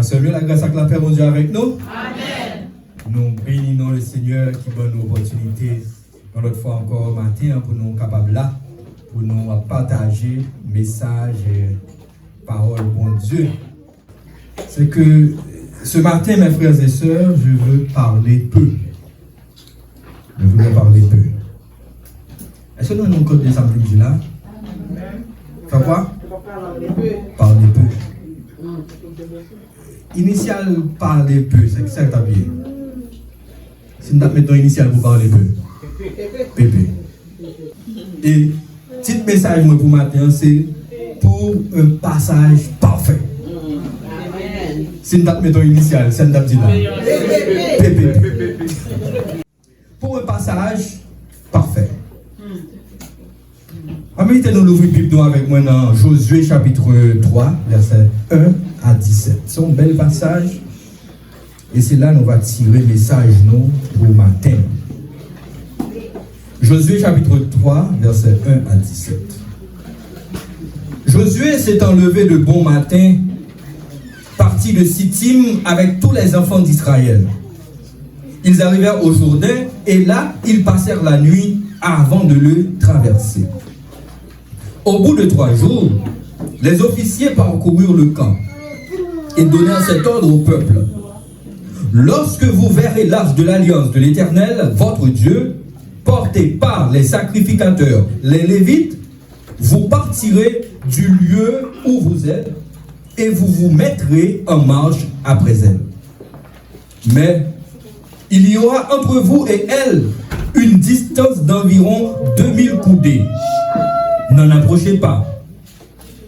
Seigneur, la grâce à la paix, mon Dieu, avec nous. Amen. Nous bénissons le Seigneur qui donne nous l'opportunité, dans notre fois encore matin, pour nous capables là, pour nous partager message et parole, bon Dieu. C'est que ce matin, mes frères et sœurs, je veux parler peu. Je voudrais parler peu. Est-ce que nous avons encore des samedis là? Faire quoi? Parler peu. Initial parler peu, c'est que ça t'a bien. Si nous mettons initial pour parler peu. Pépé. Et petit message pour matin, c'est pour un passage parfait. Si nous mettons initial, c'est nous dit là. Pépé. Pour un passage parfait. Permettez-nous d'ouvrir la Bible avec moi dans Josué chapitre 3, versets 1 à 17. C'est un bel passage. Et c'est là que nous allons tirer le message nous pour le matin. Josué chapitre 3, versets 1 à 17. Josué s'étant levé de bon matin, partit de Sittim avec tous les enfants d'Israël. Ils arrivèrent au Jourdain et là, ils passèrent la nuit avant de le traverser. Au bout de 3 jours, les officiers parcoururent le camp et donnèrent cet ordre au peuple. Lorsque vous verrez l'arche de l'alliance de l'Éternel, votre Dieu, portée par les sacrificateurs, les Lévites, vous partirez du lieu où vous êtes et vous vous mettrez en marche après elle. Mais il y aura entre vous et elle une distance d'environ 2000 coudées. N'en approchez pas.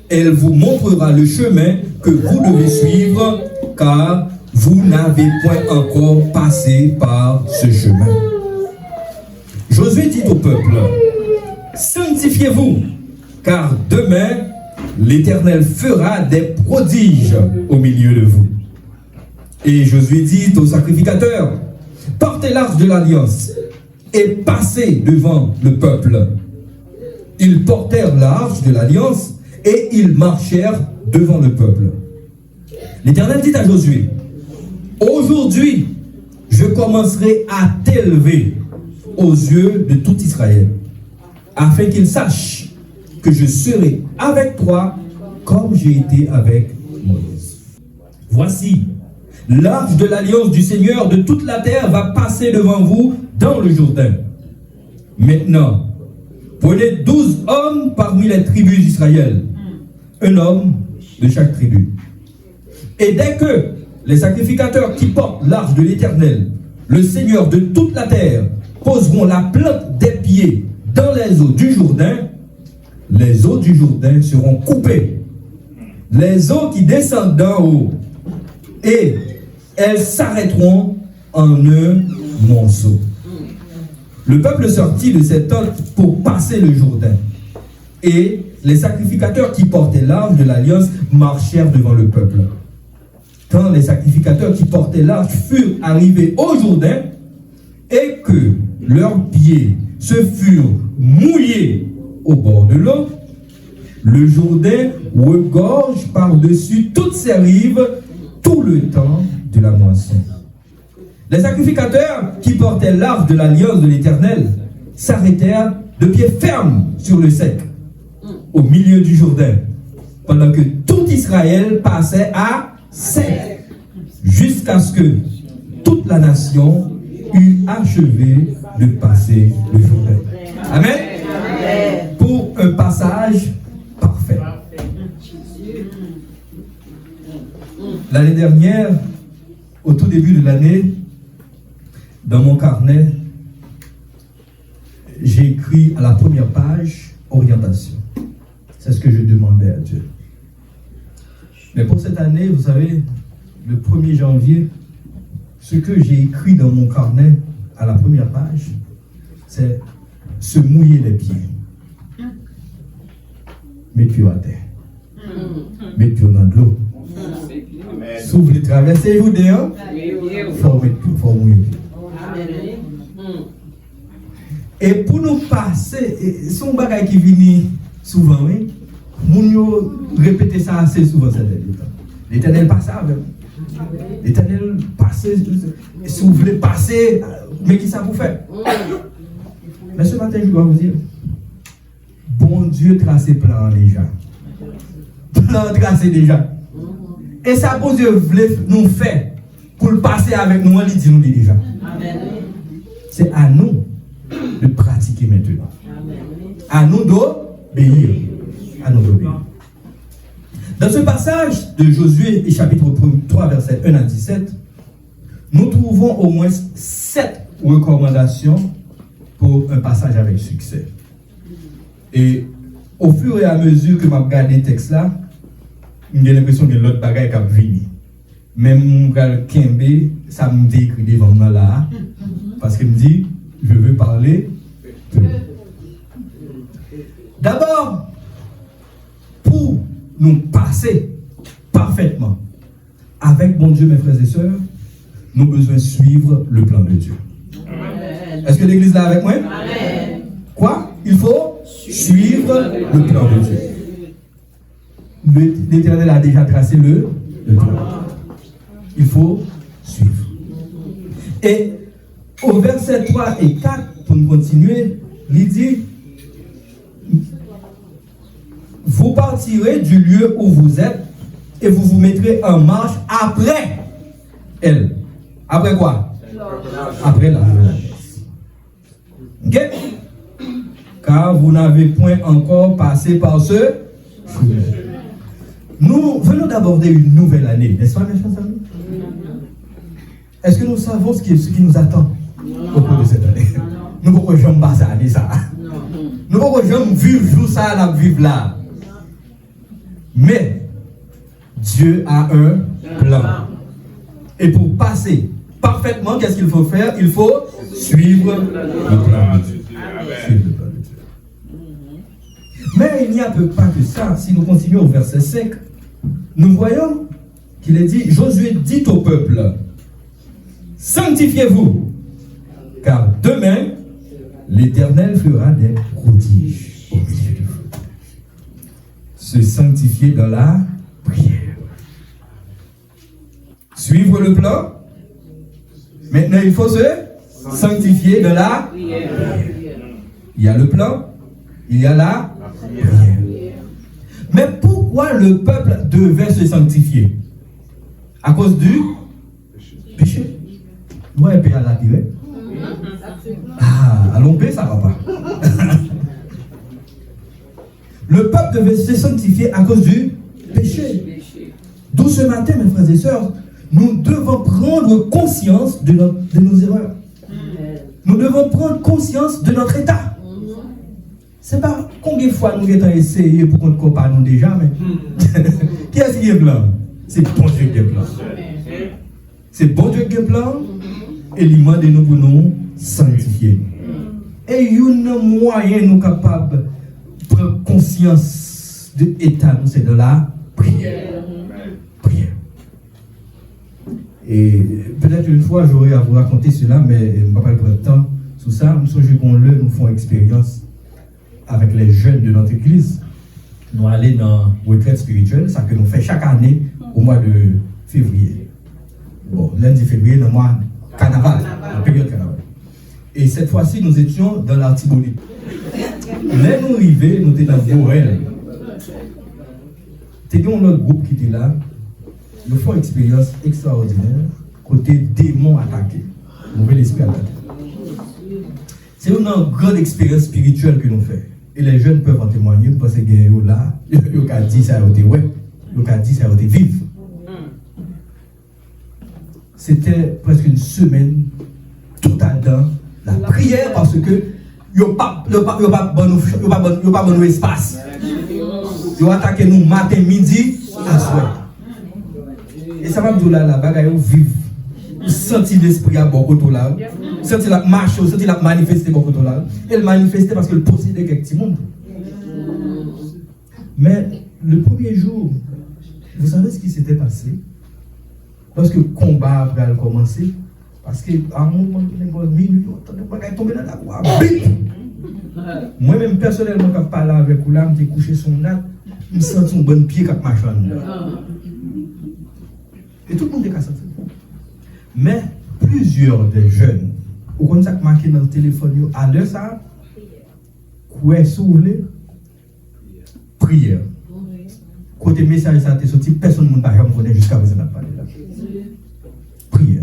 Elle vous montrera le chemin que vous devez suivre, car vous n'avez point encore passé par ce chemin. Josué dit au peuple, sanctifiez-vous, car demain, l'Éternel fera des prodiges au milieu de vous. Et Josué dit aux sacrificateurs, portez l'arche de l'alliance et passez devant le peuple. Ils portèrent l'arche de l'alliance et ils marchèrent devant le peuple. L'Éternel dit à Josué, aujourd'hui, je commencerai à t'élever aux yeux de tout Israël, afin qu'ils sachent que je serai avec toi comme j'ai été avec Moïse. Voici, l'arche de l'alliance du Seigneur de toute la terre va passer devant vous dans le Jourdain. Maintenant, prenez 12 hommes parmi les tribus d'Israël, un homme de chaque tribu. Et dès que les sacrificateurs qui portent l'arche de l'Éternel, le Seigneur de toute la terre, poseront la plante des pieds dans les eaux du Jourdain, les eaux du Jourdain seront coupées. Les eaux qui descendent d'en haut, et elles s'arrêteront en un monceau. Le peuple sortit de cette tente pour passer le Jourdain. Et les sacrificateurs qui portaient l'arche de l'alliance marchèrent devant le peuple. Quand les sacrificateurs qui portaient l'arche furent arrivés au Jourdain et que leurs pieds se furent mouillés au bord de l'eau, le Jourdain regorge par-dessus toutes ses rives tout le temps de la moisson. Les sacrificateurs qui portaient l'arche de l'alliance de l'Éternel s'arrêtèrent de pied ferme sur le sec, au milieu du Jourdain, pendant que tout Israël passait à sec, jusqu'à ce que toute la nation eut achevé de passer le Jourdain. Amen. Pour un passage parfait. L'année dernière, au tout début de l'année, dans mon carnet, j'ai écrit à la première page orientation. C'est ce que je demandais à Dieu. Mais pour cette année, vous savez, le 1er janvier, ce que j'ai écrit dans mon carnet à la première page, c'est se mouiller les pieds. Mettre pieds à terre. Mettre pieds dans de l'eau. S'ouvre les traversées, vous dehors. Il faut mettre pieds, il faut mouiller les pieds. Et pour nous passer, c'est un bagage qui vient souvent, oui. Nous répétons ça assez souvent. L'Éternel passe avec. L'Éternel, passez, si vous voulez passer, mais qui ça vous fait? Mais ce matin, je dois vous dire, bon Dieu tracé plan déjà. Plan tracé déjà. Et ça, bon Dieu voulait nous faire pour le passer avec nous, il dit nous déjà. C'est à nous de pratiquer maintenant. À nous d'obéir. À nous d'obéir. Dans ce passage de Josué, chapitre 3, verset 1 à 17, nous trouvons au moins 7 recommandations pour un passage avec succès. Et au fur et à mesure que je regarde le texte là, j'ai l'impression que l'autre bagaille qui a venu. Même Kembe, ça me dit écrit devant moi là, parce qu'il me dit, je veux parler. D'abord, pour nous passer parfaitement avec mon Dieu, mes frères et sœurs, nous avons besoin de suivre le plan de Dieu. Est-ce que l'église est là avec moi? Amen. Quoi? Il faut suivre le plan de Dieu. L'Éternel a déjà tracé le plan. Il faut suivre. Et au verset 3 et 4, pour nous continuer, il dit, vous partirez du lieu où vous êtes et vous vous mettrez en marche après elle. Après quoi? Après la jeunesse. Ok? Car vous n'avez point encore passé par ce chemin. Nous venons d'aborder une nouvelle année, n'est-ce pas, mes chers amis? Est-ce que nous savons ce qui nous attend au cours de cette année? Nous ne pouvons jamais passer à ça. Nous ne pouvons jamais vivre ça, la vivre là. Mais Dieu a un plan. Et pour passer parfaitement, qu'est-ce qu'il faut faire? Il faut suivre le plan de Dieu. Suivre le plan de Dieu. Mais il n'y a pas que ça. Si nous continuons au verset 5, nous voyons qu'il est dit, Josué dit au peuple, sanctifiez-vous, car demain, l'Éternel fera des prodiges au milieu de vous. Se sanctifier dans la prière. Suivre le plan. Maintenant, il faut se sanctifier dans la prière. Il y a le plan, il y a la prière. Mais pourquoi le peuple devait se sanctifier? À cause du péché. Ouais, paix à la tirée. Ah, allons paix, ça va pas. Le peuple devait se sanctifier à cause du péché. D'où ce matin, mes frères et sœurs, nous devons prendre conscience de nos erreurs. Nous devons prendre conscience de notre état. C'est pas combien de fois nous avons essayé pour qu'on ne compare nous déjà, mais qui est-ce qui est blanc? C'est bon Dieu qui est blanc. C'est bon Dieu qui est blanc et il demande nous pour nous sanctifier. Et il y a un moyen nous capables de prendre conscience de l'état, c'est de la prière. Prière. Et peut-être une fois j'aurais à vous raconter cela, mais je ne vais pas prendre le temps sur ça. Nous sommes qu'on nous font expérience avec les jeunes de notre église. Nous allons dans une retraite spirituelle, ça que nous faisons chaque année au mois de février. Bon, lundi février, dans le mois carnaval, la période carnaval. Et cette fois-ci, nous étions dans l'Artibonite. Mais nous arrivons, nous étions dans Borel. C'était un autre groupe qui était là. Nous faisons une expérience extraordinaire, côté démons attaqués, mauvais esprit attaqué. C'est une grande expérience spirituelle que nous faisons. Et les jeunes peuvent en témoigner parce que là, ils ont dit ça a été ouais, ils ont dit ça a été vif. C'était presque une semaine totale dans la prière parce que ils n'ont pas bon espace. Ils ont attaqué nous matin, midi, à soir. Et ça va me dire là, la bagaille vive. Sentir l'esprit à beaucoup de là, sentir la marche, sentir la manifester beaucoup de là. Elle manifestait parce qu'elle possédait quelques petits mondes. Mais le premier jour, vous savez ce qui s'était passé? Lorsque le combat a commencé, parce qu'à un moment, une minute, on tombé dans la croix. Moi-même, personnellement, quand je parlais avec vous là, je me couché son natte, je me sentais un bon pied quand je marchais. Et tout le monde est cassé. Mais plusieurs des jeunes, au contact marqué dans le téléphone, à l'heure ça, quoi s'ouvre, prière. Côté message, ça a sorti, personne ne va connaître jusqu'à présent. Prière.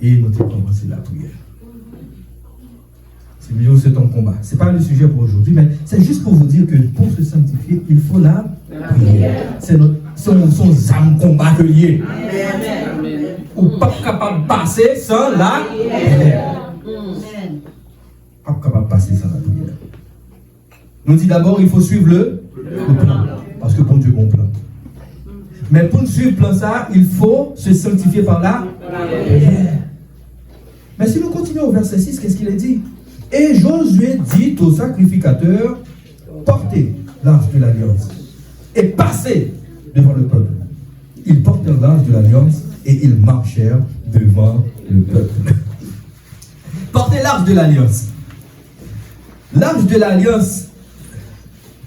Et nous avons commencé la prière. C'est mieux, c'est ton combat. Ce n'est pas le sujet pour aujourd'hui, mais c'est juste pour vous dire que pour se sanctifier, il faut la prière. C'est son âme combat que lié. Ou pas capable de passer sans la prière. Pas capable de passer sans la prière. Nous dit d'abord, il faut suivre le plan. Parce que bon Dieu, bon plan. Mais pour suivre le plan, ça, il faut se sanctifier par la prière. Mais si nous continuons au verset 6, qu'est-ce qu'il est dit? Et Josué dit au sacrificateur, portez l'arche de l'alliance et passez devant le peuple. Ils portèrent l'arche de l'alliance et ils marchèrent devant le peuple. Portez l'arche de l'alliance. L'arche de l'alliance,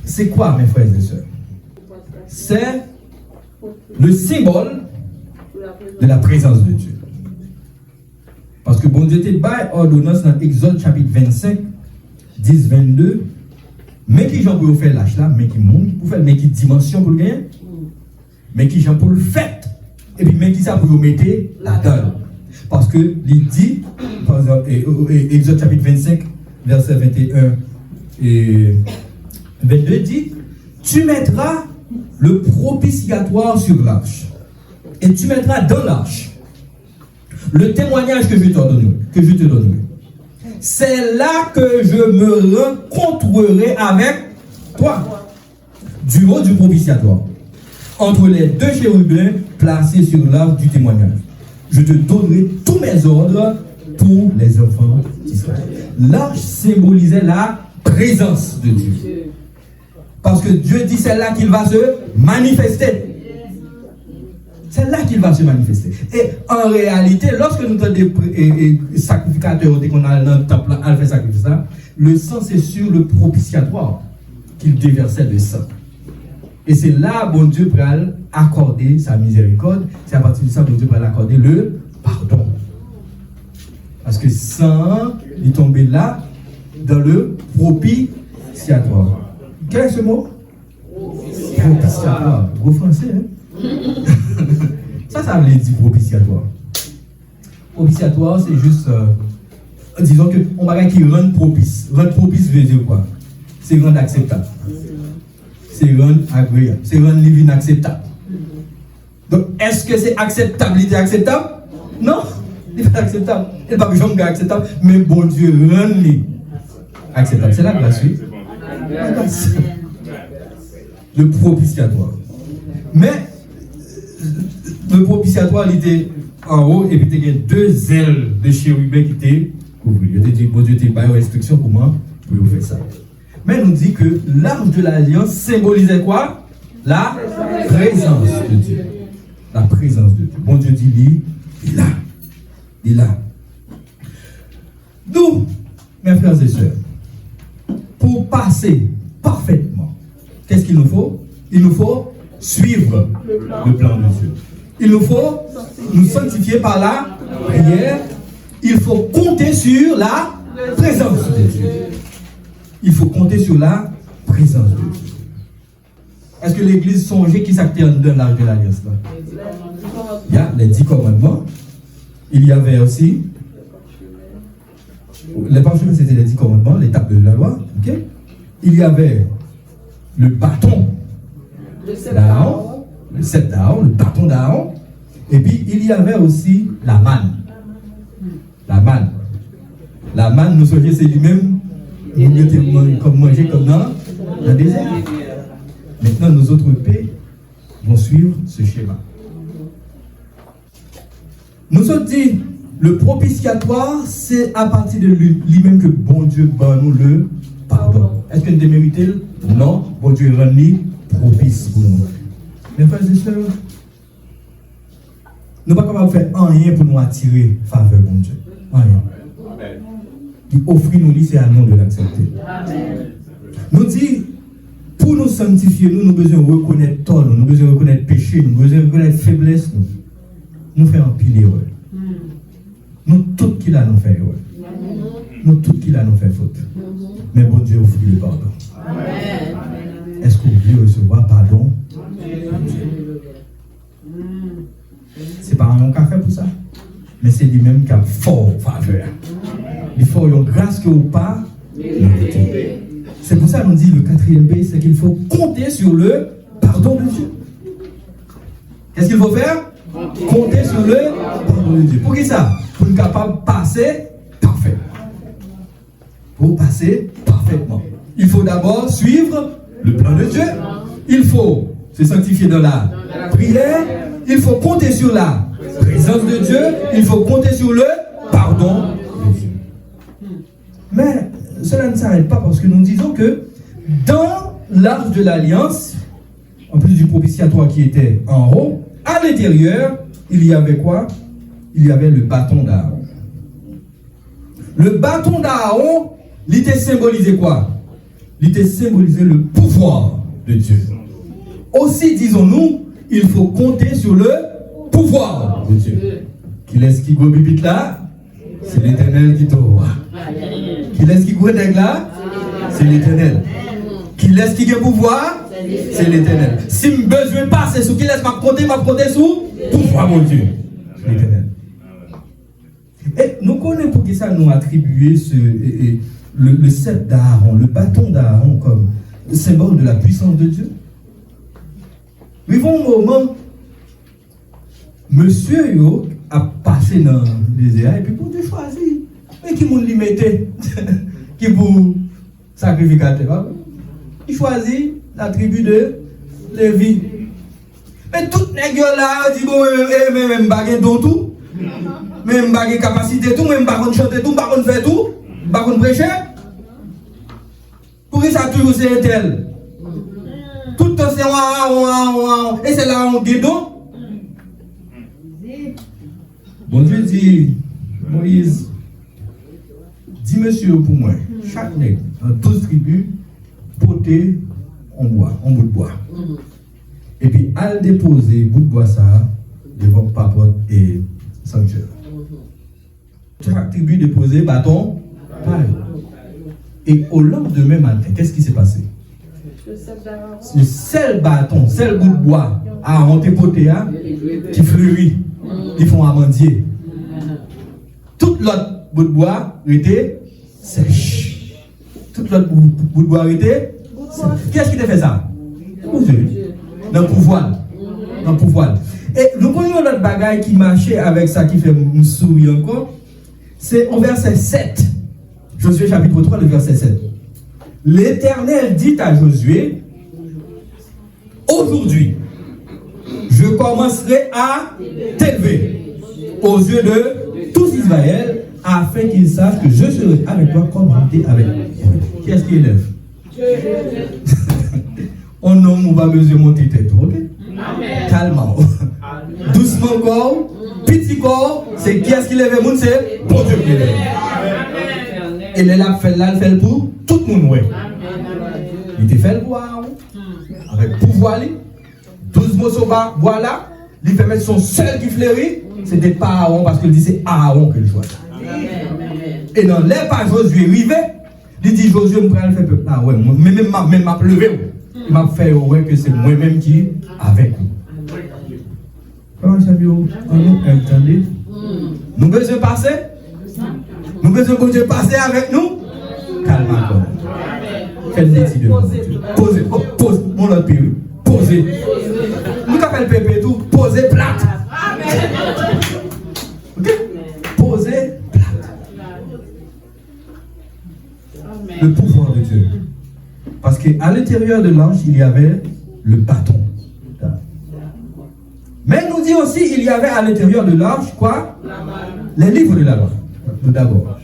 c'est quoi, mes frères et sœurs? C'est le symbole de la présence de Dieu. Parce que bon Dieu te bail ordonnance dans Exode chapitre 25, 10, 22. Mais qui j'en pour faire l'arche là, mais qui monte pour faire, mais qui dimension pour le gagner, mais qui j'en pour le fait, et puis mais qui ça pour le mettre là-dedans. Parce que il dit, par exemple, Exode chapitre 25, verset 21 et 22 dit, tu mettras le propitiatoire sur l'arche, et tu mettras dans l'arche le témoignage que je te donnerai. C'est là que je me rencontrerai avec toi, du haut du propitiatoire, entre les deux chérubins placés sur l'arche du témoignage. Je te donnerai tous mes ordres pour les enfants d'Israël. L'arche symbolisait la présence de Dieu. Parce que Dieu dit c'est là qu'il va se manifester. C'est là qu'il va se manifester. Et en réalité, lorsque nous avons des sacrificateurs, dès qu'on a dans le temple, à faire sacrifice, le sang c'est sur le propitiatoire qu'il déversait le sang. Et c'est là, bon Dieu, pour accorder sa miséricorde. C'est à partir de ça, bon Dieu, pour accorder le pardon. Parce que sang, il est tombé là, dans le propitiatoire. Quel est ce mot? Propitiatoire. Gros français, hein? Ça veut dire propitiatoire. Propitiatoire, c'est juste, disons que on va dire qui rend propice. Rendre propice veut dire quoi? C'est rendre acceptable. C'est rendre agréable. C'est rendre livre acceptable. Donc, est-ce que c'est acceptabilité acceptable? Non, il n'est pas acceptable. Il n'est pas jamais acceptable, mais bon Dieu rend acceptable. C'est la grâce, oui. La grâce. Le propitiatoire. Mais le propitiatoire, il était en haut et puis il y a deux ailes de chérubins qui étaient couvertes. Il dit, bon Dieu, tu as une restriction, comment vous pouvez faire ça? Mais il nous dit que l'arche de l'alliance symbolisait quoi? La présence de Dieu. La présence de Dieu. Bon Dieu dit, il est là. Il est là. Nous, mes frères et sœurs, pour passer parfaitement, qu'est-ce qu'il nous faut? Il nous faut suivre le plan de Dieu. Il nous faut nous sanctifier par la prière. Il faut compter sur la présence de Dieu. Il faut compter sur la présence de Dieu. Est-ce que l'Église songeait qui s'actait dans l'âge de l'Alliance là? Il y a les 10 commandements. Il y avait aussi les parchemins, c'était les 10 commandements, les tables de la loi. Okay? Il y avait le bâton d'Aaron, le sceptre d'Aaron, le bâton d'Aaron. Et puis il y avait aussi la manne. La manne. La manne, nous sommes c'est lui-même. Nous comme manger comme dans le désert. Maintenant, nos autres pays vont suivre ce schéma. Nous sommes dit, le propitiatoire, c'est à partir de lui-même que bon Dieu bat nous le pardon. Est-ce que nous déméritons? Non, bon Dieu rend propice pour nous. Mes frères et sœurs, nous ne sommes pas capables de faire rien pour nous attirer faveur, bon Dieu. Rien. Qui offre nous, c'est à nous de l'accepter. Nous dit, pour nous sanctifier, nous besoin de reconnaître tort, nous besoin de reconnaître péché, nous besoin de reconnaître faiblesse. Nous faisons un pile erreur. Nous tous qui là nous faisons erreur. Nous tous qui là nous faisons faute. Mais bon Dieu offre le pardon. Est-ce que vous voulez recevoir pardon? C'est pas un café pour ça, mais c'est lui-même qui a fort faveur. Il faut une grâce que vous pas. C'est pour ça qu'on dit le quatrième B, c'est qu'il faut compter sur le pardon de Dieu. Qu'est-ce qu'il faut faire? Compter sur le pardon de Dieu. Pour qui ça? Pour être capable de passer parfait. Pour passer parfaitement. Il faut d'abord suivre le plan de Dieu. Il faut se sanctifier dans la prière. Il faut compter sur la présence de Dieu. Il faut compter sur le pardon de Dieu. Mais cela ne s'arrête pas parce que nous disons que dans l'arche de l'alliance, en plus du propitiatoire qui était en haut, à l'intérieur, il y avait quoi? Il y avait le bâton d'Aaron. Le bâton d'Aaron, il était symbolisé quoi? Il était symbolisé le pouvoir de Dieu. Aussi, disons-nous, il faut compter sur le pouvoir de Dieu. Qui laisse qui go bibite là? C'est l'Éternel qui t'aura. Qui laisse qui go là? C'est l'Éternel. Qui laisse qui a pouvoir? C'est l'Éternel. Si je besoin pas, c'est ce qui laisse ma compter sous pouvoir mon Dieu. L'Éternel. Et nous connaissons pour que ça nous attribuer le sceptre d'Aaron, le bâton d'Aaron comme symbole de la puissance de Dieu. Vivons au moment, monsieur yo a passé dans les airs et puis pour te choisir. Mais qui m'ont limité? Qui pour sacrificateur? Il choisit la tribu de Lévi. Mais tout les gars là dit bon, même baguette dans tout. Même baguette capacité tout, même baguette chanter tout, baguette faire tout, baguette prêcher. Pour que ça toujours c'est tel. Tout le temps c'est waouh. Et c'est là on guédon. Bon Dieu dit, Moïse, dis monsieur pour moi, chaque nègre, dans 12 tribus, porter en bout de bois. Et puis, à le déposer, bout de bois ça, devant papote et sanctuaire. Chaque tribu déposait bâton, pareil. Et au lendemain matin, qu'est-ce qui s'est passé? Le seul bâton, seul bout de bois à monter qui fleurit, qui font amandier. Tout l'autre bout de bois était sèche. Tout l'autre bout de bois était sèche. Qu'est-ce qui t'a fait ça? Dans le pouvoir. Dans le pouvoir. Et nous connaissons l'autre bagaille qui marchait avec ça, qui fait me sourire encore. C'est au verset 7. Josué chapitre 3, le verset 7. L'Éternel dit à Josué, aujourd'hui, je commencerai à t'élever aux yeux de tous Israël, afin qu'ils sachent que je serai avec toi comme j'étais avec toi. Qui est-ce qui élève? On n'a pas besoin de monter tête, ok? Calmement. Doucement encore, petit corps, c'est qui est-ce qui lève le monde? C'est bon Dieu qui lève. Et là, il fait pour tout le monde. Ouais. Il te fait le bois, avec pouvoir. 12 morceaux de bois là, il fait mettre son seul qui fleurit, c'était pas Aaron parce qu'il dit c'est Aaron que le choisit. Et dans l'air par Josué arrivé, il dit Josué me prend le fait peuple là, ouais, même m'a pleuré, il m'a fait ouais que c'est moi-même qui avec vous. Comment ça veut nous entendez? Nous besoin passer? Nous besoin de passer avec nous? Calme-toi. Faites des idées. Posez, pose, mon autre pays. Posez. Nous appelons pépé tout, posez plate. Ok? Posez plate. Le pouvoir de Dieu. Parce qu'à l'intérieur de l'ange, il y avait le bâton. Mais il nous dit aussi, il y avait à l'intérieur de l'arche, quoi? Les livres de la loi. D'abord.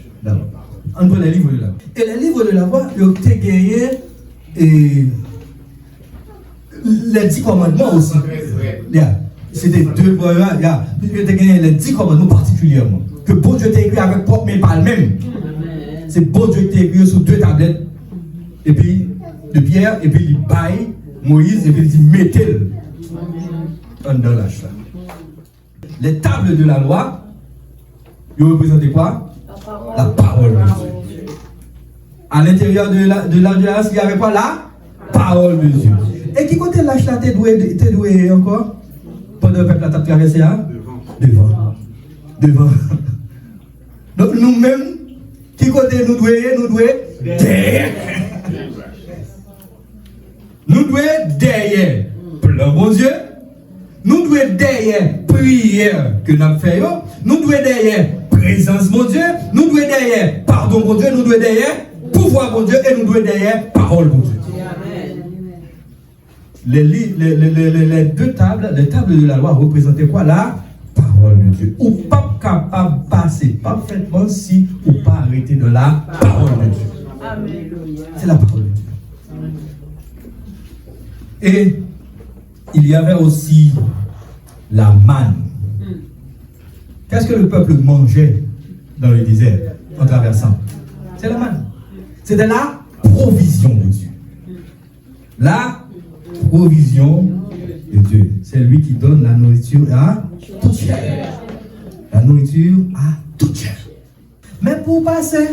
Entre les livres de la loi. Et les livres de la loi, ils ont été gagnés et les 10 commandements aussi. C'était deux voyages. Ils ont été gagnés les 10 commandements particulièrement. Que bon Dieu t'a écrit avec propre, mais pas le même. C'est bon Dieu qui t'a écrit sur 2 tablettes. Et puis, de pierre, et puis il baille Moïse et puis il dit mettez-le dans l'âge là. Les tables de la loi, ils représentaient quoi? La parole de Dieu. À l'intérieur de l'alliance, il y avait quoi? La parole de Dieu. Et qui côté l'âge là, t'es doué encore? Pendant le peuple a traversé là? Devant. Donc nous-mêmes, qui côté nous doué derrière. Nous devons derrière plan bon Dieu, nous devons derrière prière que nous avons fait, nous devons derrière présence mon Dieu, nous devons derrière pardon mon Dieu, nous devons derrière pouvoir mon Dieu et nous devons derrière parole mon Dieu. Les deux tables, les tables de la loi représentaient quoi? La parole de Dieu. Ou pas capable de passer parfaitement si ou pas arrêter de la parole de Dieu. C'est la parole de Dieu. Et il y avait aussi la manne. Qu'est-ce que le peuple mangeait dans le désert en traversant? C'est la manne. C'était la provision de Dieu. La provision de Dieu. C'est lui qui donne la nourriture à toute chair. La nourriture à toute chair. Mais pour passer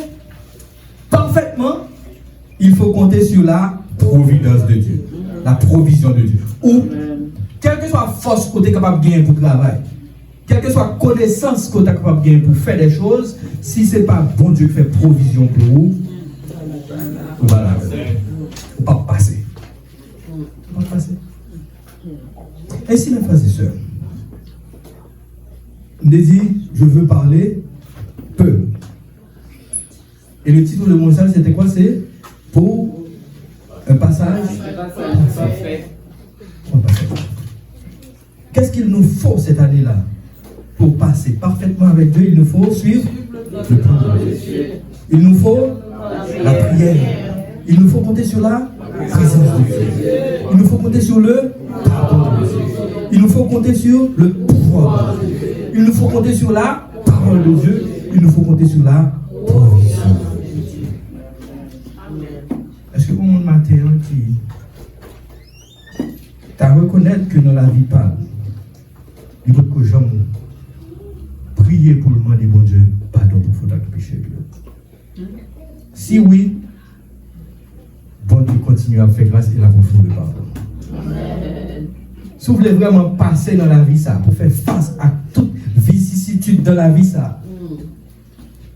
parfaitement, il faut compter sur la providence de Dieu. La provision de Dieu. Ou, quelle que soit la force que tu es capable de gagner pour travailler, quelle que soit la connaissance que tu es capable de gagner pour faire des choses, si ce n'est pas bon Dieu qui fait provision pour vous, voilà. Vous ne pouvez pas passer. Vous ne pouvez pas passer. Ainsi, mes frères et sœurs, on dit, je veux parler peu. Et le titre de mon message, c'était quoi? C'est pour un passage parfait. Qu'est-ce qu'il nous faut cette année-là? Pour passer parfaitement avec Dieu, il nous faut suivre le plan de Dieu. Il nous faut la prière. Il nous faut compter sur la présence de Dieu. Il nous faut compter sur le pardon de Dieu. Il nous faut compter sur le pouvoir de Dieu. Il nous faut compter sur la parole de Dieu. Il nous faut compter sur la provision de Dieu. Est-ce que pour mon matin qui t'as reconnaître que dans la vie pas, il faut que j'aime prier pour le demander bon Dieu pardon pour faute de péché. Si oui, bon Dieu continue à faire grâce et la vous de pardon. Si vous voulez vraiment passer dans la vie ça, pour faire face à toute vicissitude dans la vie ça, vous n'êtes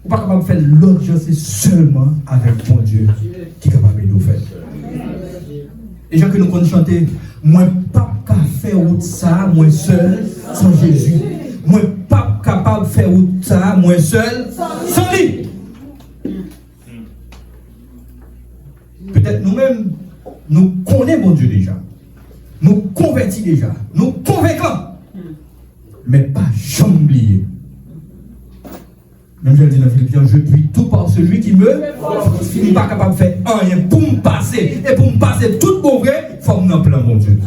pas capable de faire l'autre chose, c'est seulement avec bon Dieu qui est capable de nous faire. Les gens que nous comptons chanter, moi pas capable de faire autre ça, moi seul, sans Jésus. Moi pas capable de faire autre ça, moi seul, sans lui. Peut-être nous-mêmes, nous connaissons bon Dieu déjà. Nous convertis déjà. Nous convaincons. Mais pas jamais oublier. Même je le dis dans Philippiens, je puis tout par celui qui me fortifie. Je ne suis pas capable de faire rien pour me passer. Et pour me passer tout pour vrai, il faut me plan mon Dieu.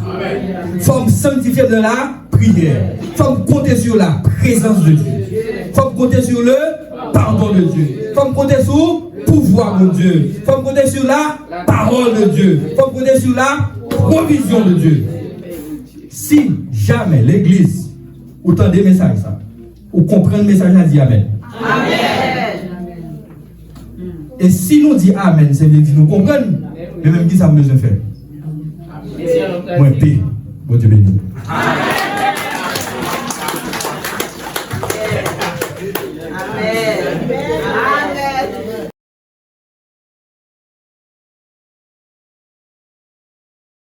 Il faut me sanctifier de la prière. Il faut me compter sur la présence de Dieu. Il faut me compter sur le pardon de Dieu. Il faut me compter sur le pouvoir de Dieu. Il faut me compter sur la parole de Dieu. Il faut me compter sur la provision de Dieu. Si jamais l'église, autant des messages, ça, ou comprendre le message, a dit Amen. Amen. Et si nous disons Amen, c'est dire que nous comprenons, mais même qui ça me besoin de faire. Moi, paix. Bon Dieu béni. Amen.